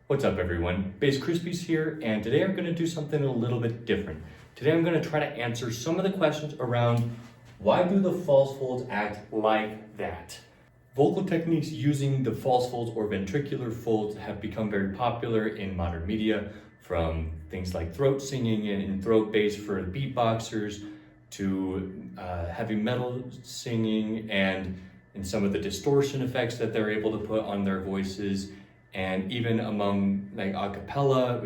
What's up everyone? Bass Crispies here, and today I'm going to do something a little bit different. Today I'm going to try to answer some of the questions around why do the false folds act like that? Vocal techniques using the false folds or ventricular folds have become very popular in modern media, from things like throat singing and throat bass for beatboxers to heavy metal singing and some of the distortion effects that they're able to put on their voices, and even among like a cappella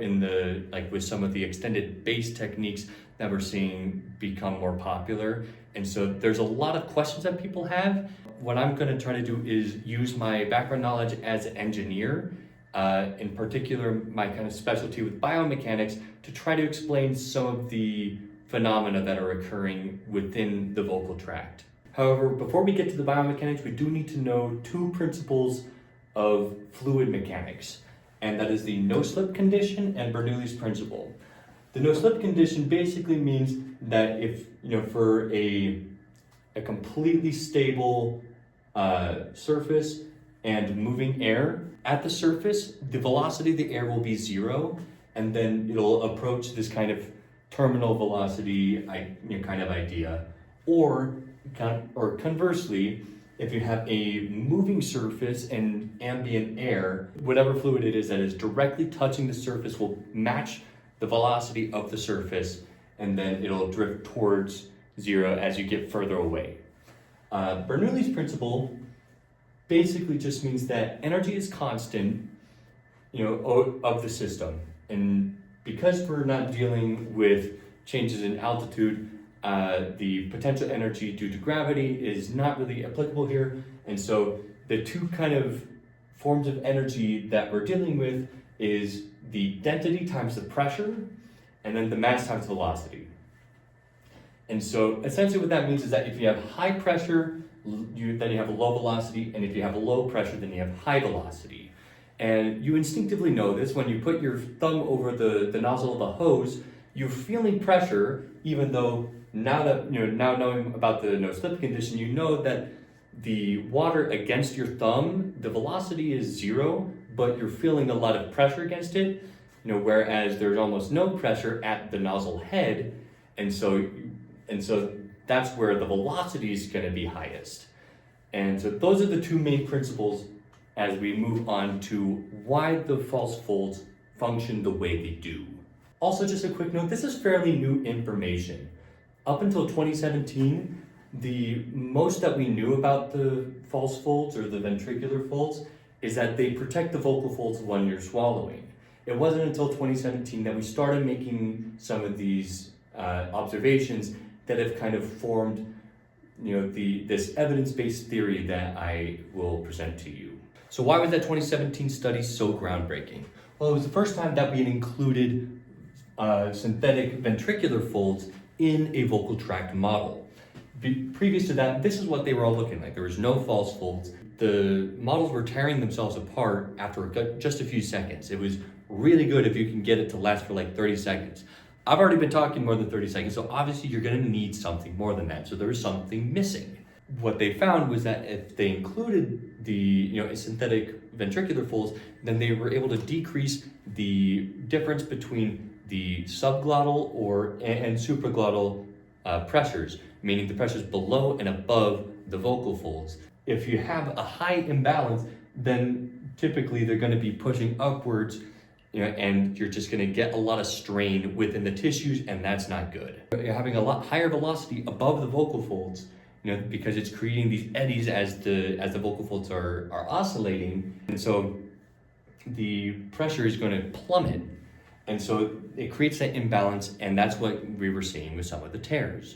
with some of the extended bass techniques that we're seeing become more popular. And so there's a lot of questions that people have. What I'm going to try to do is use my background knowledge as an engineer, in particular my kind of specialty with biomechanics, to try to explain some of the phenomena that are occurring within the vocal tract. However, before we get to the biomechanics, we do need to know two principles of fluid mechanics, and that is the no-slip condition and Bernoulli's principle. The no-slip condition basically means that if, for a completely stable surface and moving air, at the surface, the velocity of the air will be zero, and then it'll approach this kind of terminal velocity kind of idea. Or conversely, if you have a moving surface and ambient air, whatever fluid it is that is directly touching the surface will match the velocity of the surface, and then it'll drift towards zero as you get further away. Bernoulli's principle basically just means that energy is constant, of the system. And because we're not dealing with changes in altitude, the potential energy due to gravity is not really applicable here. And so the two kind of forms of energy that we're dealing with is the density times the pressure, and then the mass times velocity. And so essentially what that means is that if you have high pressure, then you have a low velocity, and if you have a low pressure, then you have high velocity. And you instinctively know this when you put your thumb over the nozzle of a hose. You're feeling pressure, even though now knowing about the no-slip condition, you know that the water against your thumb, the velocity is zero, but you're feeling a lot of pressure against it, whereas there's almost no pressure at the nozzle head, and so that's where the velocity is going to be highest. And so those are the two main principles as we move on to why the false folds function the way they do. Also, just a quick note, this is fairly new information. Up until 2017, the most that we knew about the false folds or the ventricular folds is that they protect the vocal folds when you're swallowing. It wasn't until 2017 that we started making some of these observations that have kind of formed this evidence-based theory that I will present to you. So why was that 2017 study so groundbreaking? Well, it was the first time that we had included synthetic ventricular folds in a vocal tract model. Previous to that, this is what they were all looking like. There was no false folds. The models were tearing themselves apart after just a few seconds. It was really good if you can get it to last for like 30 seconds. I've already been talking more than 30 seconds, so obviously you're gonna need something more than that. So there was something missing. What they found was that if they included the synthetic ventricular folds, then they were able to decrease the difference between the subglottal and supraglottal pressures, meaning the pressures below and above the vocal folds. If you have a high imbalance, then typically they're going to be pushing upwards, and you're just going to get a lot of strain within the tissues, and that's not good. You're having a lot higher velocity above the vocal folds, because it's creating these eddies as the vocal folds are oscillating, and so the pressure is going to plummet. And so it creates that imbalance, and that's what we were seeing with some of the tears.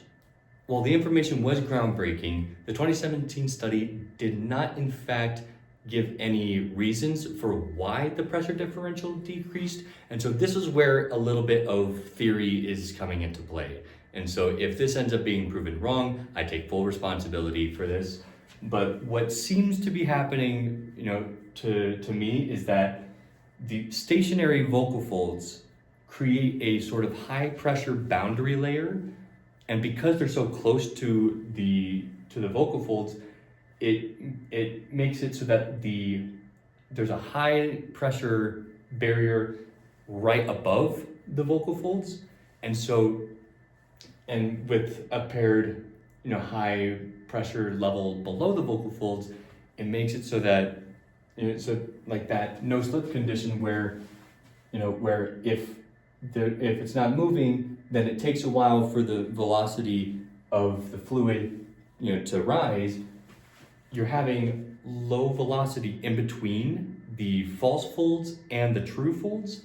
While the information was groundbreaking, the 2017 study did not in fact give any reasons for why the pressure differential decreased. And so this is where a little bit of theory is coming into play. And so if this ends up being proven wrong, I take full responsibility for this. But what seems to be happening, to me is that the stationary vocal folds create a sort of high pressure boundary layer, and because they're so close to the vocal folds, it makes it so that there's a high pressure barrier right above the vocal folds. And with a paired, high pressure level below the vocal folds, it makes it so that, so like that no slip condition where, where if it's not moving, then it takes a while for the velocity of the fluid, to rise. You're having low velocity in between the false folds and the true folds.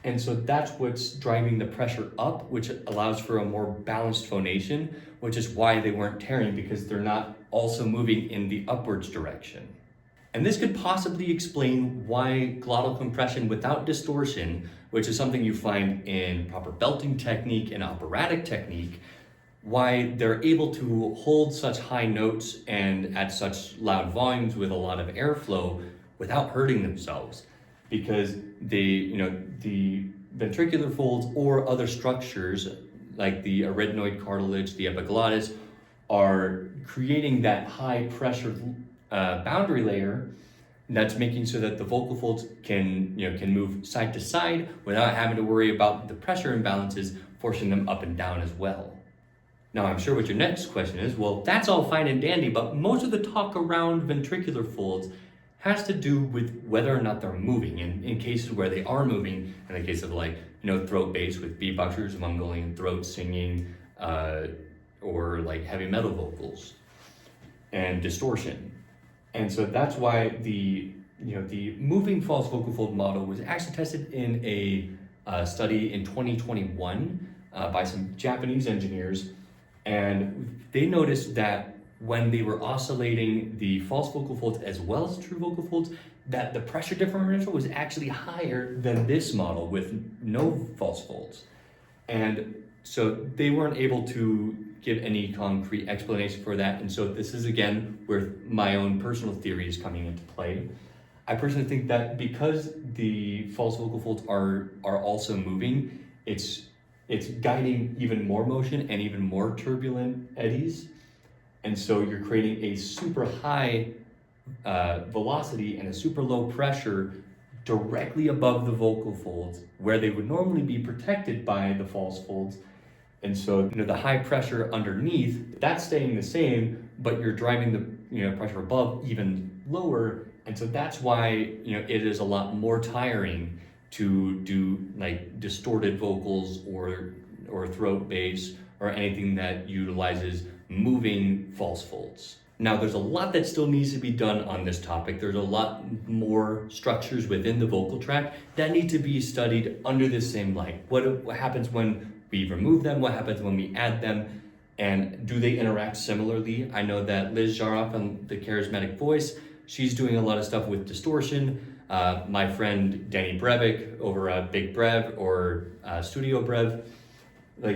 And so that's what's driving the pressure up, which allows for a more balanced phonation, which is why they weren't tearing, because they're not also moving in the upwards direction. And this could possibly explain why glottal compression without distortion, which is something you find in proper belting technique and operatic technique, why they're able to hold such high notes and at such loud volumes with a lot of airflow without hurting themselves. Because the ventricular folds or other structures like the arytenoid cartilage, the epiglottis, are creating that high pressure boundary layer that's making so that the vocal folds can move side to side without having to worry about the pressure imbalances forcing them up and down as well. Now, I'm sure what your next question is, well, that's all fine and dandy, but most of the talk around ventricular folds has to do with whether or not they're moving. In cases where they are moving, in the case of throat bass with beatboxers, Mongolian throat singing, or like heavy metal vocals, and distortion. And so that's why the moving false vocal fold model was actually tested in a study in 2021 by some Japanese engineers. And they noticed that when they were oscillating the false vocal folds as well as true vocal folds, that the pressure differential was actually higher than this model with no false folds. And so they weren't able to give any concrete explanation for that. And so this is again where my own personal theory is coming into play. I personally think that because the false vocal folds are also moving, it's guiding even more motion and even more turbulent eddies. And so you're creating a super high velocity and a super low pressure directly above the vocal folds where they would normally be protected by the false folds. And so, the high pressure underneath, that's staying the same, but you're driving the pressure above even lower. And so that's why, it is a lot more tiring to do like distorted vocals or throat bass or anything that utilizes moving false folds. Now, there's a lot that still needs to be done on this topic. There's a lot more structures within the vocal tract that need to be studied under the same light. What happens when we remove them? What happens when we add them? And do they interact similarly? I know that Liz Jaroff on The Charismatic Voice, she's doing a lot of stuff with distortion. My friend Danny Brevik over at Big Brev or Studio Brev,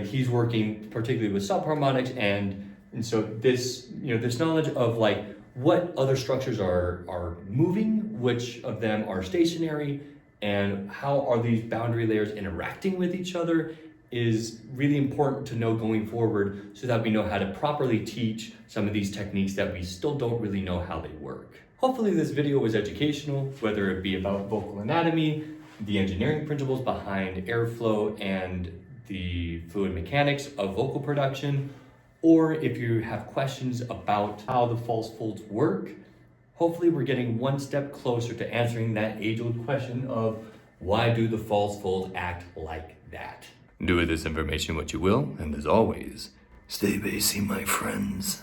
he's working particularly with subharmonics, and so this knowledge of what other structures are moving, which of them are stationary, and how are these boundary layers interacting with each other is really important to know going forward, so that we know how to properly teach some of these techniques that we still don't really know how they work. Hopefully this video was educational, whether it be about vocal anatomy, the engineering principles behind airflow and the fluid mechanics of vocal production, or if you have questions about how the false folds work. Hopefully we're getting one step closer to answering that age-old question of why do the false folds act like that? Do with this information what you will, and as always, stay bassy, my friends.